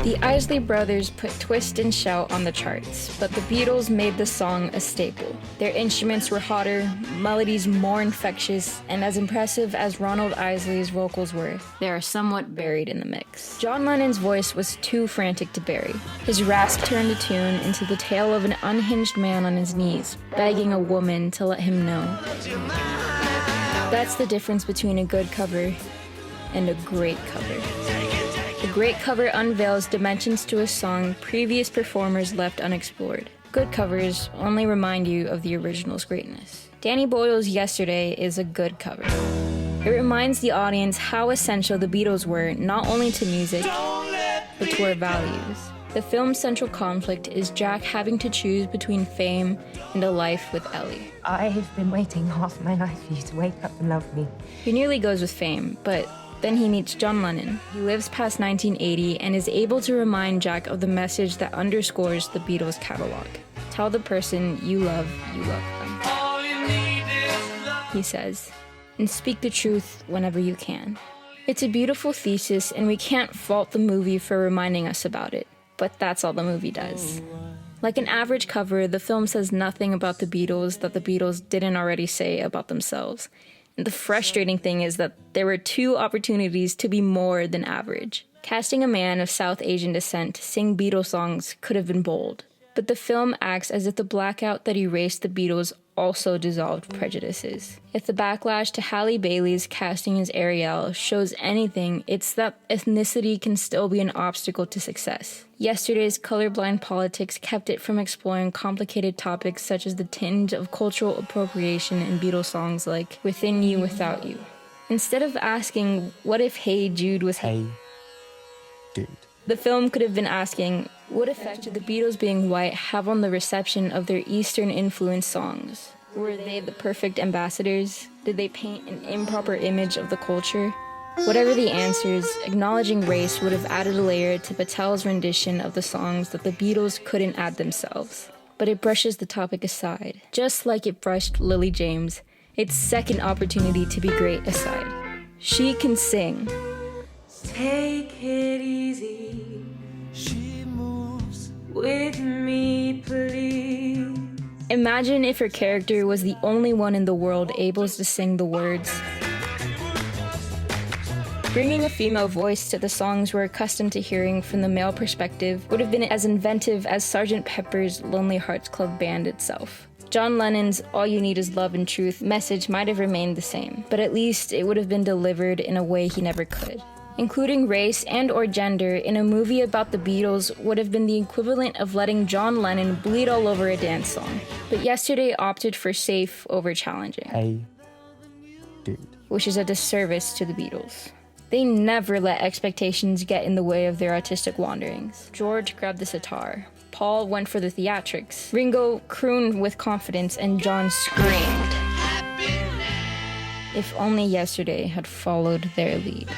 The Isley Brothers put Twist and Shout on the charts, but the Beatles made the song a staple. Their instruments were hotter, melodies more infectious, and as impressive as Ronald Isley's vocals were, they are somewhat buried in the mix. John Lennon's voice was too frantic to bury. His rasp turned the tune into the tale of an unhinged man on his knees, begging a woman to let him know. That's the difference between a good cover and a great cover. A great cover unveils dimensions to a song previous performers left unexplored. Good covers only remind you of the original's greatness. Danny Boyle's Yesterday is a good cover. It reminds the audience how essential the Beatles were not only to music, but to our values. The film's central conflict is Jack having to choose between fame and a life with Ellie. I've been waiting half my life for you to wake up and love me. He nearly goes with fame, but then he meets John Lennon. He lives past 1980 and is able to remind Jack of the message that underscores the Beatles' catalog. Tell the person you love them. He says, and speak the truth whenever you can. It's a beautiful thesis, and we can't fault the movie for reminding us about it, but that's all the movie does. Like an average cover, the film says nothing about the Beatles that the Beatles didn't already say about themselves. And the frustrating thing is that there were two opportunities to be more than average. Casting a man of South Asian descent to sing Beatles songs could have been bold, but the film acts as if the blackout that erased the Beatles also dissolved prejudices. If the backlash to Halle Bailey's casting as Ariel shows anything, it's that ethnicity can still be an obstacle to success. Yesterday's colorblind politics kept it from exploring complicated topics such as the tinge of cultural appropriation in Beatles songs like Within You, Without You. Instead of asking, what if Hey Jude was Hey Dude? The film could have been asking, what effect did the Beatles being white have on the reception of their Eastern-influenced songs? Were they the perfect ambassadors? Did they paint an improper image of the culture? Whatever the answers, acknowledging race would have added a layer to Patel's rendition of the songs that the Beatles couldn't add themselves. But it brushes the topic aside, just like it brushed Lily James, its second opportunity to be great aside. She can sing. Take it easy. She moves with me, please. Imagine if her character was the only one in the world able to sing the words. Bringing a female voice to the songs we're accustomed to hearing from the male perspective would have been as inventive as Sgt. Pepper's Lonely Hearts Club Band itself. John Lennon's All You Need Is Love and Truth message might have remained the same, but at least it would have been delivered in a way he never could. Including race and or gender in a movie about the Beatles would have been the equivalent of letting John Lennon bleed all over a dance song. But Yesterday opted for safe over challenging. Hey, dude. Which is a disservice to the Beatles. They never let expectations get in the way of their artistic wanderings. George grabbed the sitar. Paul went for the theatrics. Ringo crooned with confidence, and John screamed. If only Yesterday had followed their lead.